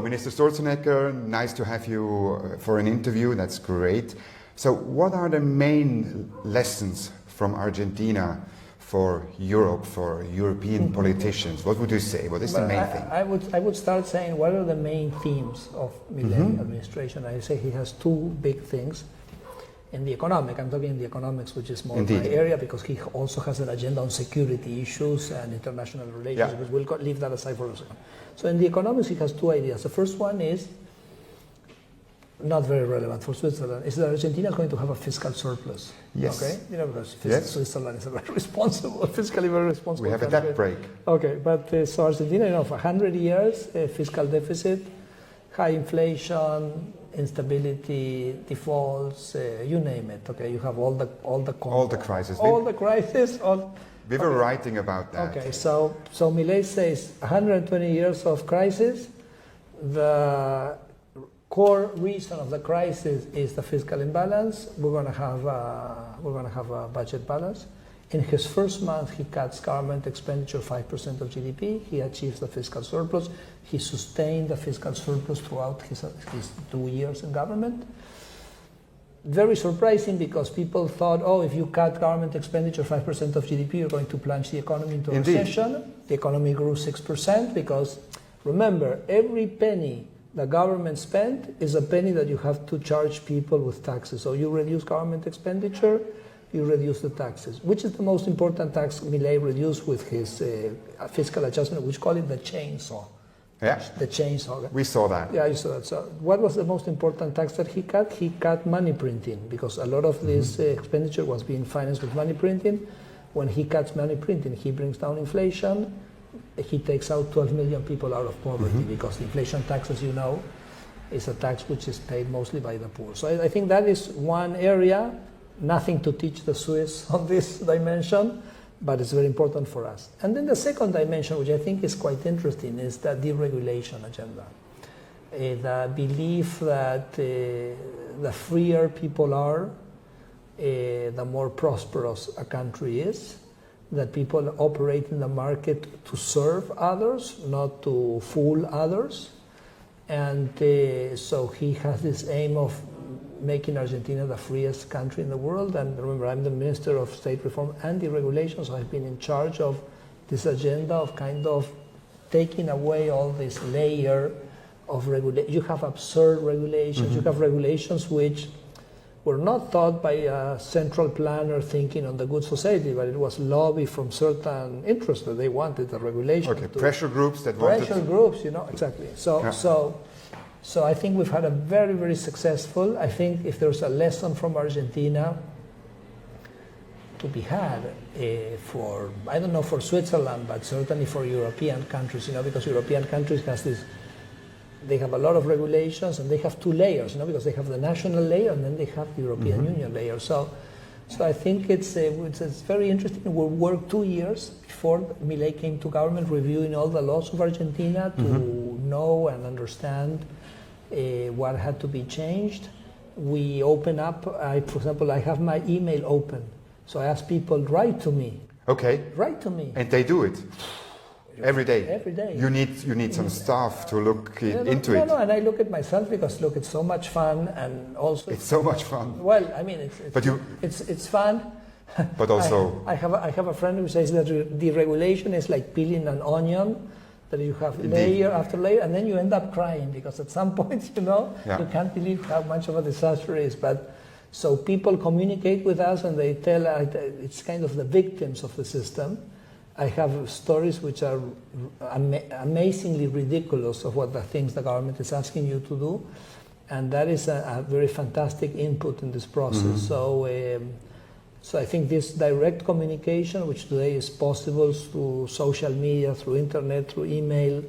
Minister Sturzenegger, nice to have you for an interview. That's great. So what are the main lessons from Argentina for Europe, for European politicians? What would you say? What is the main thing? I would start saying what are the main themes of Milei administration. I say he has two big things. In the economic, I'm talking in the economics, which is more my area, because he also has an agenda on security issues and international relations, but we'll leave that aside for a second. So in the economics, he has two ideas. The first one is, not very relevant for Switzerland, is that Argentina is going to have a fiscal surplus. Yes. Okay? You know, because Switzerland is a very responsible, fiscally very responsible We have country. a debt break. Okay, but so Argentina, you know, for 100 years, fiscal deficit, high inflation, instability, defaults, you name it. Okay, you have all the crises. We were writing about that. Okay, so Milei says 120 years of crisis. The core reason of the crisis is the fiscal imbalance. We're going to have a budget balance. In his first month, he cuts government expenditure 5% of GDP. He achieves the fiscal surplus. He sustained the fiscal surplus throughout his 2 years in government. Very surprising, because people thought, oh, if you cut government expenditure 5% of GDP, you're going to plunge the economy into a recession. The economy grew 6% because, remember, every penny the government spent is a penny that you have to charge people with taxes. So you reduce government expenditure, you reduce the taxes. Which is the most important tax Milei reduced with his fiscal adjustment, which call it the chainsaw. Yeah. The chainsaw. We saw that. Yeah, you saw that. So what was the most important tax that he cut? He cut money printing, because a lot of this expenditure was being financed with money printing. When he cuts money printing, he brings down inflation. He takes out 12 million people out of poverty, because the inflation tax, as you know, is a tax which is paid mostly by the poor. So I think that is one area. Nothing to teach the Swiss on this dimension, but it's very important for us. And then the second dimension, which I think is quite interesting, is the deregulation agenda. The belief that the freer people are, the more prosperous a country is, that people operate in the market to serve others, not to fool others. And so he has this aim of making Argentina the freest country in the world. And remember, I'm the Minister of State Reform and Deregulation, so I've been in charge of this agenda of kind of taking away all this layer of regulation. You have absurd regulations, you have regulations which were not thought by a central planner thinking on the good society, but it was lobby from certain interests that they wanted the regulation. Okay, pressure groups that wanted... Pressure groups, you know, exactly. So I think we've had a very, very successful, I think if there's a lesson from Argentina to be had for, I don't know for Switzerland, but certainly for European countries, you know, because European countries has this, they have a lot of regulations and they have two layers, you know, because they have the national layer and then they have the European Union layer. So I think it's very interesting. We worked 2 years before Milei came to government reviewing all the laws of Argentina to know and understand what had to be changed. We open up, for example, I have my email open. So I ask people, write to me. Okay. Write to me. And they do it? Every day? Every day. You need some staff to look into it. No, and I look at myself because, look, it's so much fun, and also... It's so much fun. Well, I mean, it's fun. But also... I have a friend who says that deregulation is like peeling an onion, that you have layer after layer, and then you end up crying, because at some point, you know, you can't believe how much of a disaster it is. But so people communicate with us, and they tell it's kind of the victims of the system. I have stories which are amazingly ridiculous of what the things the government is asking you to do, and that is a very fantastic input in this process. So I think this direct communication, which today is possible through social media, through internet, through email.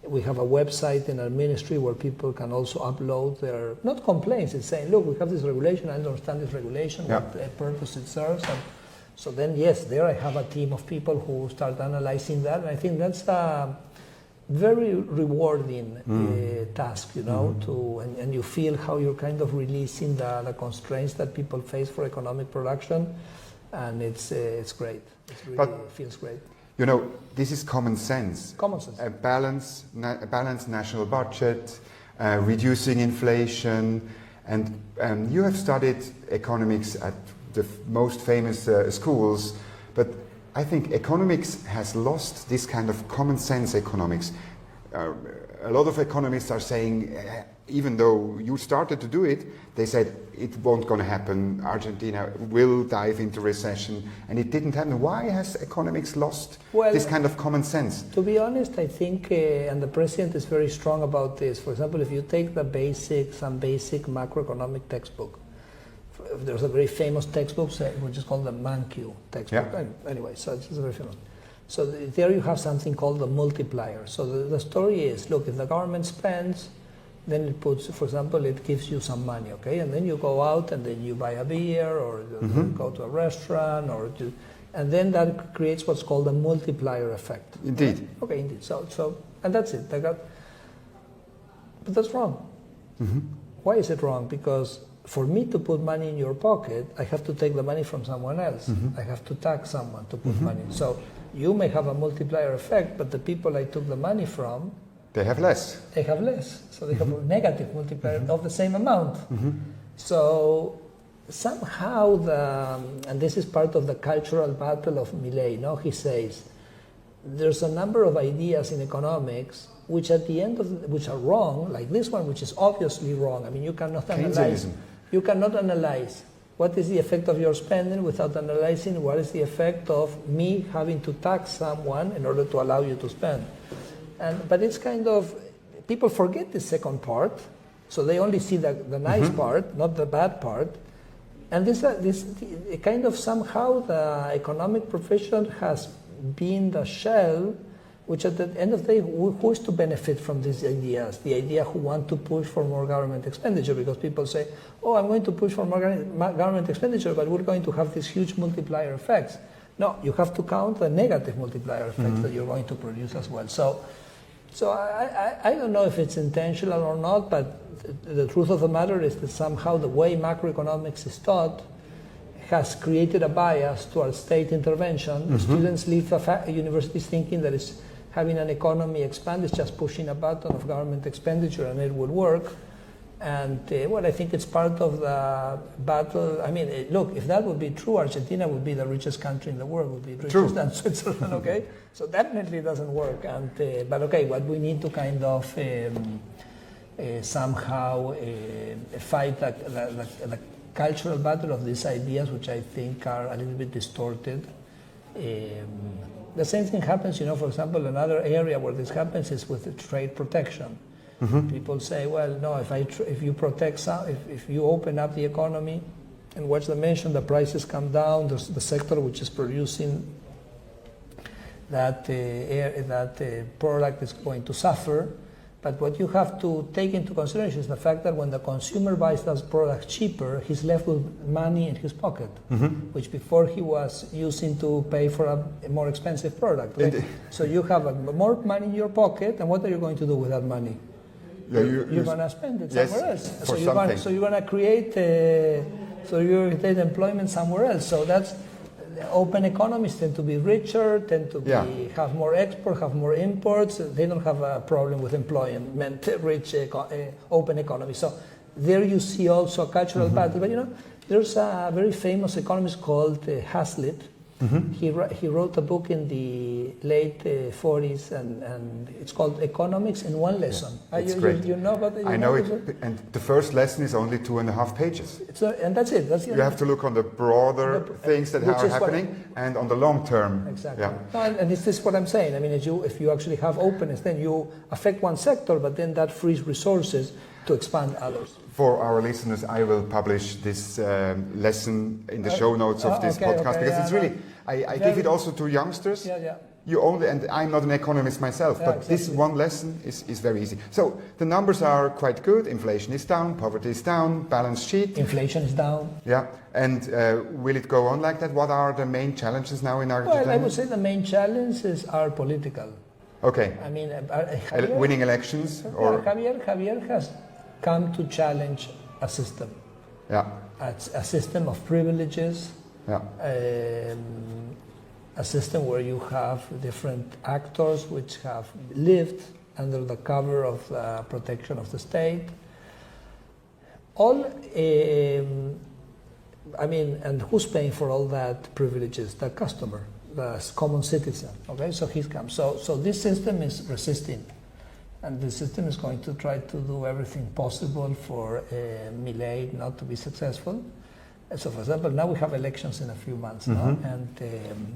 We have a website in our ministry where people can also upload their, not complaints, it's saying, look, we have this regulation, I understand this regulation, what purpose it serves. And so then, yes, there I have a team of people who start analyzing that, and I think that's a very rewarding task, you know, and you feel how you're kind of releasing the constraints that people face for economic production, and it's great. It really feels great. You know, this is common sense. Common sense. A balanced national budget, reducing inflation, and you have studied economics at the most famous schools, but I think economics has lost this kind of common sense economics. A lot of economists are saying, even though you started to do it, they said it won't going to happen. Argentina will dive into recession, and it didn't happen. Why has economics lost this kind of common sense? To be honest, I think, and the president is very strong about this. For example, if you take some basic macroeconomic textbook, there's a very famous textbook which is called the Mankiw textbook. Yeah. Anyway, so it's very famous. So there you have something called the multiplier. So the story is, look, if the government spends, then it puts, for example, it gives you some money, okay? And then you go out and then you buy a beer or go to a restaurant and then that creates what's called a multiplier effect. Indeed. Right? Okay, indeed. So and that's it. But that's wrong. Why is it wrong? Because for me to put money in your pocket, I have to take the money from someone else. I have to tax someone to put money. So you may have a multiplier effect, but the people I took the money from, they have less. They have less. So they have a negative multiplier of the same amount. So somehow and this is part of the cultural battle of Milei, no? He says, there's a number of ideas in economics which at the end which are wrong, like this one, which is obviously wrong. I mean, you cannot analyze what is the effect of your spending without analyzing what is the effect of me having to tax someone in order to allow you to spend. But it's kind of, people forget the second part, so they only see the nice part, not the bad part. And this kind of somehow the economic profession has been the shell, which at the end of the day, who is to benefit from these ideas? The idea who want to push for more government expenditure, because people say, oh, I'm going to push for more government expenditure, but we're going to have these huge multiplier effects. No, you have to count the negative multiplier effects that you're going to produce as well. So I don't know if it's intentional or not, but the truth of the matter is that somehow the way macroeconomics is taught has created a bias towards state intervention. Students leave universities thinking that it's having an economy expand is just pushing a button of government expenditure and it will work. And I think it's part of the battle. I mean, look, if that would be true, Argentina would be the richest country in the world, would be richer than Switzerland, okay? So definitely it doesn't work. But okay, what we need to kind of somehow fight the cultural battle of these ideas, which I think are a little bit distorted. The same thing happens, for example, another area where this happens is with trade protection. People say, well, no, if you protect if you open up the economy and what's the mention, the prices come down, the sector which is producing that product is going to suffer. But what you have to take into consideration is the fact that when the consumer buys that product cheaper, he's left with money in his pocket, which before he was using to pay for a more expensive product. Right? So you have more money in your pocket, and what are you going to do with that money? You're going to spend it somewhere else. So you're going to create employment somewhere else. So that's open economies tend to be richer, tend to have more export, have more imports. They don't have a problem with employment, rich open economy. So there you see also a cultural battle. But there's a very famous economist called Hazlitt. He wrote a book in the late 40s, and it's called Economics in One Lesson. It's great. You know about it? I know it, and the first lesson is only 2.5 pages. And that's it. You have to look on the broader things that are happening and on the long term. Exactly. Yeah. No, and this is what I'm saying. I mean, if you actually have openness, then you affect one sector, but then that frees resources to expand others. For our listeners, I will publish this lesson in the show notes of this podcast, because it's really, I give it also to youngsters. You only, and I'm not an economist myself, but exactly. This one lesson is very easy. So the numbers are quite good. Inflation is down, poverty is down, balance sheet. Inflation is down. Yeah, and will it go on like that? What are the main challenges now in Argentina? Well, I would say the main challenges are political. Okay. I mean, winning elections, or Javier has come to challenge a system. Yeah. A system of privileges. Yeah. a system where you have different actors which have lived under the cover of the protection of the state. And who's paying for all that privileges? The customer, the common citizen. Okay, so he's come. So this system is resisting, and the system is going to try to do everything possible for Milei not to be successful. So, for example, now we have elections in a few months, no? And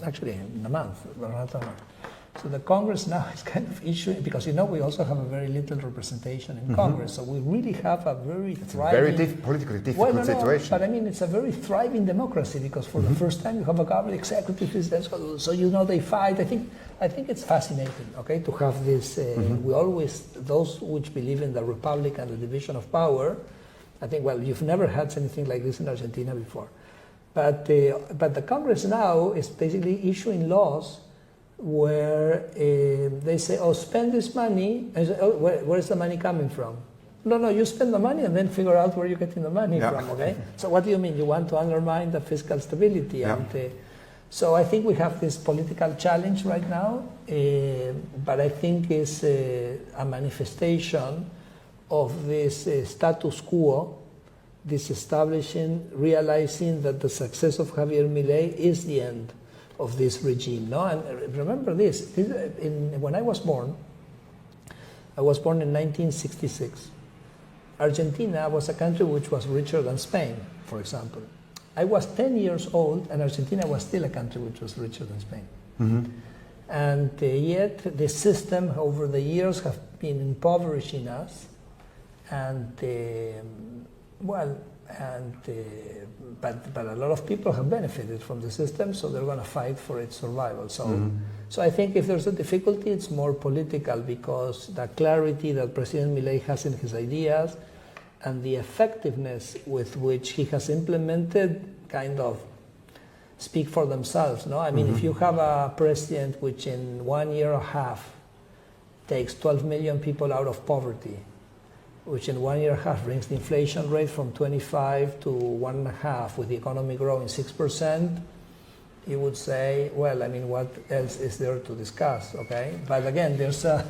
actually in a month, but not a month. So the Congress now is kind of issuing, because we also have a very little representation in Congress, so we really have a very thriving... Very politically difficult situation. But I mean, it's a very thriving democracy, because for the first time you have a government, executive, presidential, so they fight. I think it's fascinating, okay, to have this, we always, those which believe in the republic and the division of power, I think, well, you've never had anything like this in Argentina before. But the Congress now is basically issuing laws where they say, spend this money. I say, where's the money coming from? No, you spend the money and then figure out where you're getting the money from, okay? So what do you mean? You want to undermine the fiscal stability. Yeah. And so I think we have this political challenge right now, but I think it's a manifestation of this status quo, this establishing, realizing that the success of Javier Milei is the end of this regime. No? And remember this, when I was born in 1966. Argentina was a country which was richer than Spain, for example. I was 10 years old, and Argentina was still a country which was richer than Spain. And yet the system over the years have been impoverishing us, and but a lot of people have benefited from the system, so they're going to fight for its survival. So I think if there's a difficulty, it's more political, because the clarity that President Milei has in his ideas and the effectiveness with which he has implemented kind of speak for themselves. No, I mean, if you have a president which in 1 year and a half takes 12 million people out of poverty, which in 1 year and a half brings the inflation rate from 25 to 1.5, with the economy growing 6%, you would say, well, I mean, what else is there to discuss, okay? But again, there's some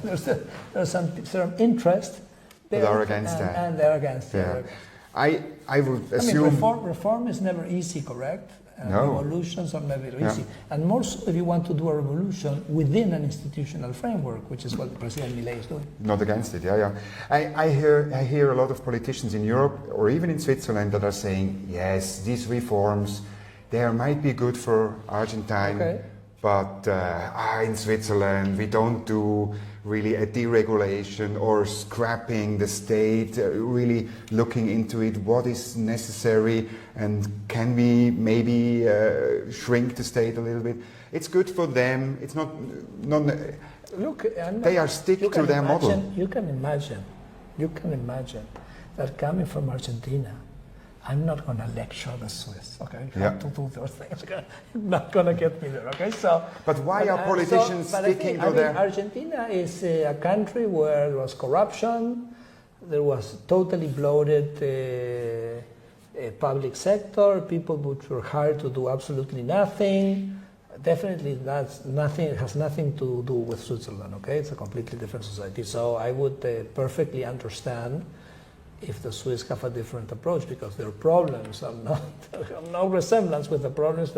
interest there, they're against that. And they're against it. I would assume... I mean, reform is never easy, correct? No. Revolutions are never easy. And more so if you want to do a revolution within an institutional framework, which is what President Milei is doing. Not against it, I hear a lot of politicians in Europe or even in Switzerland that are saying, yes, these reforms, they might be good for Argentine, but in Switzerland we don't do really a deregulation or scrapping the state, really looking into it, what is necessary, and can we maybe shrink the state a little bit. It's good for them, it's not look, they are stick to their model. You can imagine that coming from Argentina, I'm not going to lecture the Swiss, okay? You have to do those things. You're not going to get me there, okay? So, but why are politicians sticking to their... Argentina is a country where there was corruption, there was totally bloated public sector, people which were hired to do absolutely nothing. Definitely that's nothing, it has nothing to do with Switzerland, okay? It's a completely different society. So I would perfectly understand if the Swiss have a different approach, because their problems are have no resemblance with the problems,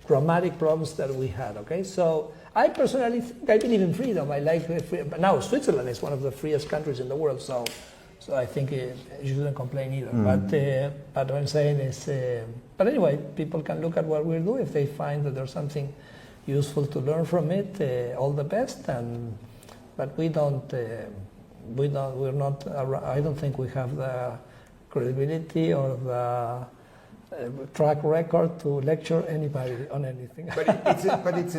dramatic problems that we had, okay? So I personally think, I believe in freedom. I like freedom. Now Switzerland is one of the freest countries in the world, so I think you shouldn't complain either. But what I'm saying is, but anyway, people can look at what we do. If they find that there's something useful to learn from it, all the best. But we're not, I don't think we have the credibility or the track record to lecture anybody on anything. But it's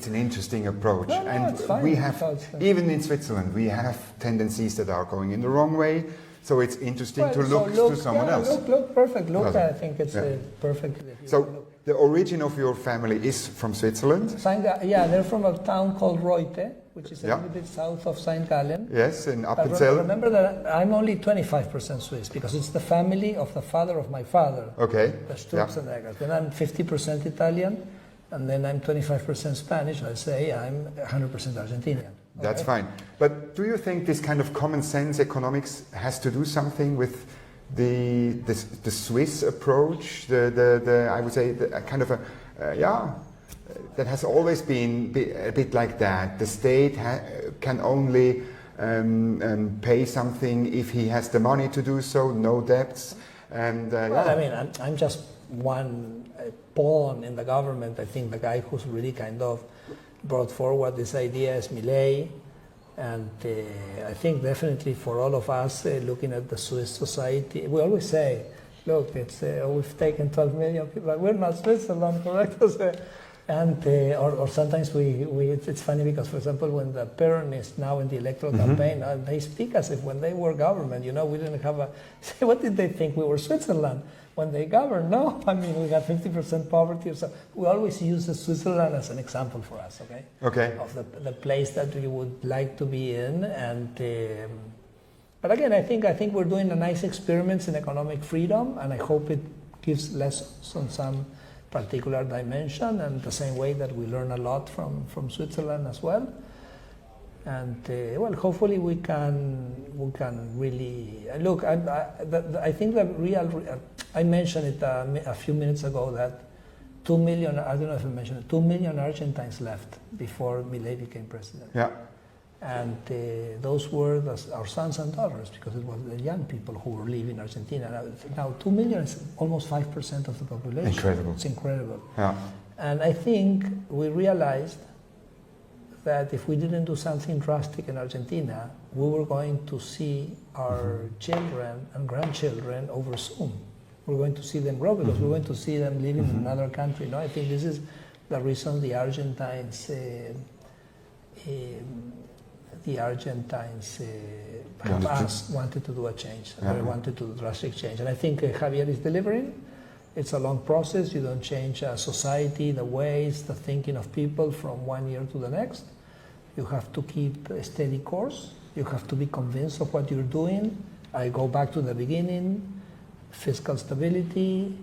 an interesting approach. No, and it's fine. We have, even in Switzerland, we have tendencies that are going in the wrong way. So it's interesting to look to someone else. Look perfect. I think it's perfect. So the origin of your family is from Switzerland? They're from a town called Reute, which is a little bit south of St. Gallen. Yes, in Appenzell. Remember that I'm only 25% Swiss, because it's the family of the father of my father, the Sturzenegger. Then I'm 50% Italian, and then I'm 25% Spanish, I say I'm 100% Argentinian. That's fine. But do you think this kind of common sense economics has to do something with the Swiss approach? I would say a kind of that has always been a bit like that. The state can only pay something if he has the money to do so, no debts. And well, I mean, I'm just one pawn in the government. I think the guy who's really kind of brought forward this idea is Milei, and I think definitely for all of us looking at the Swiss society, we always say, look, it's we've taken 12 million people, but we're not Switzerland, correct? And or sometimes it's funny because, for example, when the Peronists now in the electoral campaign, they speak as if when they were government, we didn't have a. Say, what did they think we were Switzerland when they governed? No, I mean we got 50% poverty. So we always use Switzerland as an example for us, okay? Of the place that we would like to be in, and. But again, I think we're doing a nice experiments in economic freedom, and I hope it gives lessons on some particular dimension, and the same way that we learn a lot from Switzerland as well. And well, hopefully we can really look. I think the real. I mentioned it a few minutes ago that 2 million. I don't know if I mentioned it. 2 million Argentines left before Milei became president. Yeah. And those were our sons and daughters, because it was the young people who were leaving Argentina. Now 2 million is almost 5% of the population. Incredible. It's incredible. Yeah. And I think we realized that if we didn't do something drastic in Argentina, we were going to see our children and grandchildren over soon. We're going to see them grow because we're going to see them living in another country. No, I think this is the reason the Argentines wanted to do a change. They wanted to do a drastic change. And I think Javier is delivering. It's a long process. You don't change a society, the ways, the thinking of people from one year to the next. You have to keep a steady course. You have to be convinced of what you're doing. I go back to the beginning. Fiscal stability,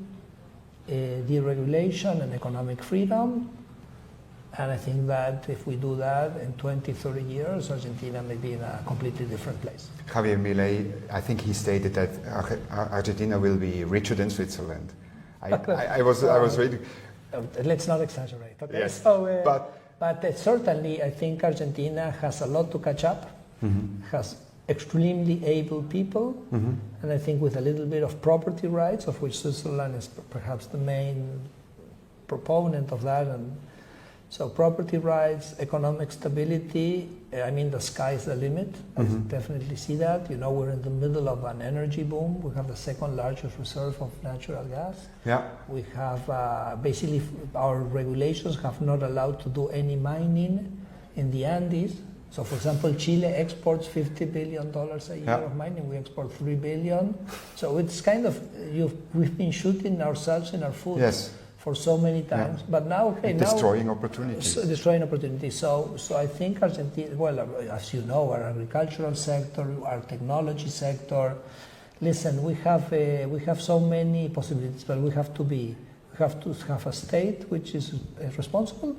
deregulation, and economic freedom. And I think that if we do that in 20, 30 years, Argentina may be in a completely different place. Javier Milei, I think he stated that Argentina will be richer than Switzerland. I was reading. Let's not exaggerate. Okay? Yes, so, but certainly, I think Argentina has a lot to catch up. Has extremely able people, and I think with a little bit of property rights, of which Switzerland is perhaps the main proponent of that, and so property rights, economic stability, I mean the sky's the limit. I definitely see that. We're in the middle of an energy boom. We have the second largest reserve of natural gas. Yeah. We have basically our regulations have not allowed to do any mining in the Andes. So, for example, Chile exports $50 billion a year of mining. We export $3 billion. So it's kind of we've been shooting ourselves in our foot for so many times. But now, destroying opportunities. Destroying opportunities. So I think Argentina. Well, as you know, our agricultural sector, our technology sector. Listen, we have so many possibilities, but we have to have a state which is responsible.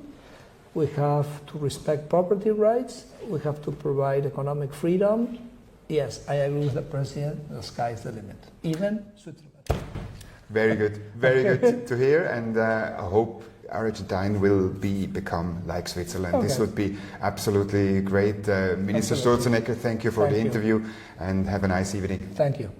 We have to respect property rights. We have to provide economic freedom. Yes, I agree with the president. The sky is the limit. Even Switzerland. Very good. Very good to hear. And I hope Argentina will become like Switzerland. Okay. This would be absolutely great. Minister Sturzenegger, thank you for the interview and have a nice evening. Thank you.